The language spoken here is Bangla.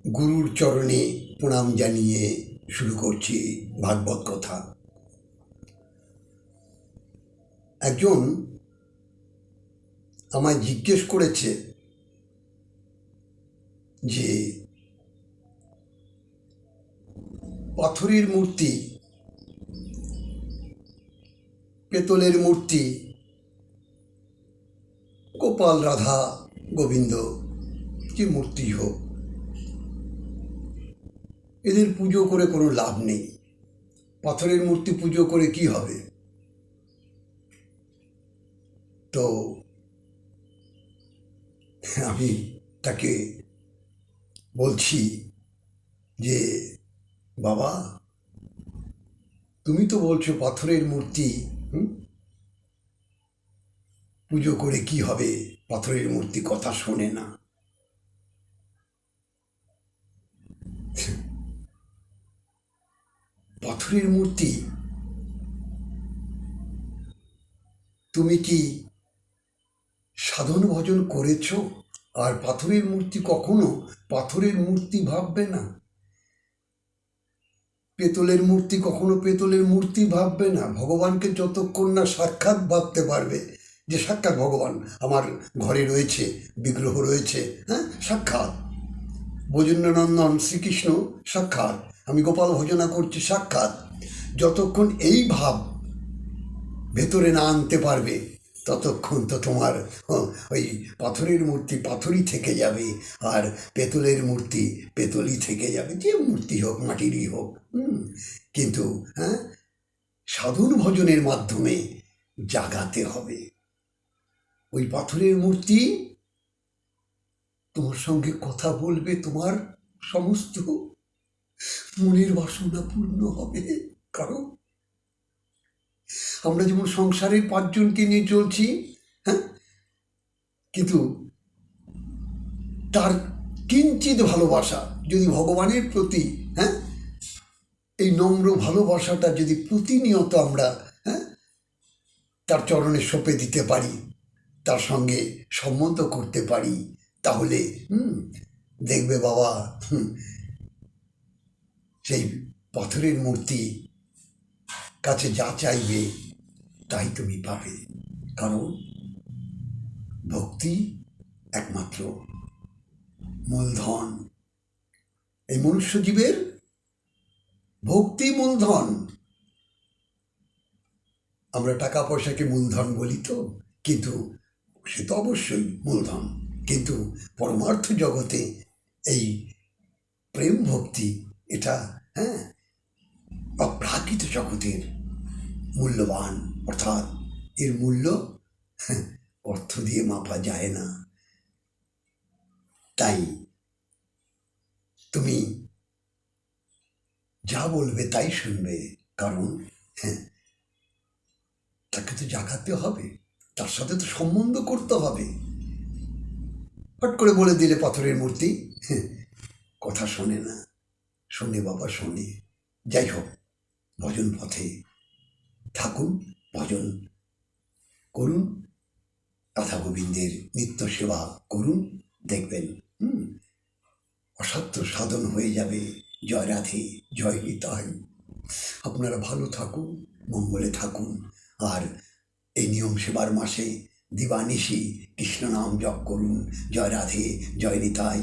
গুরুর চরণে প্রণাম জানিয়ে শুরু করছি ভাগবত কথা। একজন আমায় জিজ্ঞেস করেছে যে পাথরের মূর্তি, পেতলের মূর্তি, গোপাল, রাধা, গোবিন্দ, যে মূর্তি হোক, এদের পুজো করে কোনো লাভ নেই। পাথরের মূর্তি পুজো করে কি হবে? তো আমি তাকে বলছি যে বাবা, তুমি তো বলছো পাথরের মূর্তি পুজো করে কি হবে? পাথরের মূর্তি কথা শোনে না। পাথরের মূর্তি, তুমি কি সাধন ভজন করেছ? আর পাথরের মূর্তি কখনো পাথরের মূর্তি ভাববে না। পেতলের মূর্তি কখনো পেতলের মূর্তি ভাববে না। ভগবানকে যতক্ষণ না সাক্ষাৎ ভাবতে পারবে যে সাক্ষাৎ ভগবান আমার ঘরে রয়েছে, বিগ্রহ রয়েছে, হ্যাঁ, সাক্ষাৎ ব্রজেন্দ্রনন্দন শ্রীকৃষ্ণ সাক্ষাৎ, আমি গোপাল ভজনা করছি সাক্ষাৎ, যতক্ষণ এই ভাব ভেতরে না আনতে পারবে ততক্ষণ তো তোমার ওই পাথরের মূর্তি পাথরই থেকে যাবে, আর পেতলের মূর্তি পেতলই থেকে যাবে, যে মূর্তি হোক, মাটিরই হোক। কিন্তু হ্যাঁ, সাধন ভজনের মাধ্যমে জাগাতে হবে। ওই পাথরের মূর্তি তোমার সঙ্গে কথা বলবে, তোমার সমস্ত মনের বাসনা পূর্ণ হবে। কারণ আমরা যেমন সংসারের 5 জনকে নিয়ে চলছি, হ্যাঁ, কিন্তু তার কিঞ্চিত ভালোবাসা যদি ভগবানের প্রতি, হ্যাঁ, এই নম্র ভালোবাসাটা যদি প্রতিনিয়ত আমরা, হ্যাঁ, তার চরণে সঁপে দিতে পারি, তার সঙ্গে সম্বন্ধ করতে পারি, তাহলে দেখবে বাবা, সেই পাথরের মূর্তি কাছে যা চাইবে তাই তুমি পাবে। কারণ ভক্তি একমাত্র মূলধন। এই মনুষ্য জীবের ভক্তি মূলধন। আমরা টাকা পয়সাকে মূলধন বলি তো, কিন্তু সে তো অবশ্যই মূলধন, কিন্তু পরমার্থ জগতে এই প্রেম ভক্তি, এটা হ্যাঁ অপ্রাকৃত জগতের মূল্যবান, অর্থাৎ এর মূল্য অর্থ দিয়ে মাপা যায় না। তাই তুমি যা বলবে তাই শুনবে, কারণ হ্যাঁ, তাকে তো জাগাতে হবে, তার সাথে তো সম্বন্ধ করতে হবে। হট করে বলে দিলে পাথরের মূর্তি কথা শোনে না। শোনে বাবা, শোনে। যাই হোক, ভজন পথে থাকুন, ভজন করুন, রাধা গোবিন্দের নিত্য সেবা করুন, দেখবেন অসাধ্য সাধন হয়ে যাবে। জয় রাধে, জয় নিতাই। আপনারা ভালো থাকুন, মঙ্গলে থাকুন, আর এই নিয়ম সেবার মাসে দিবানিশি কৃষ্ণ নাম জপ করুন। জয় রাধে, জয় নিতাই।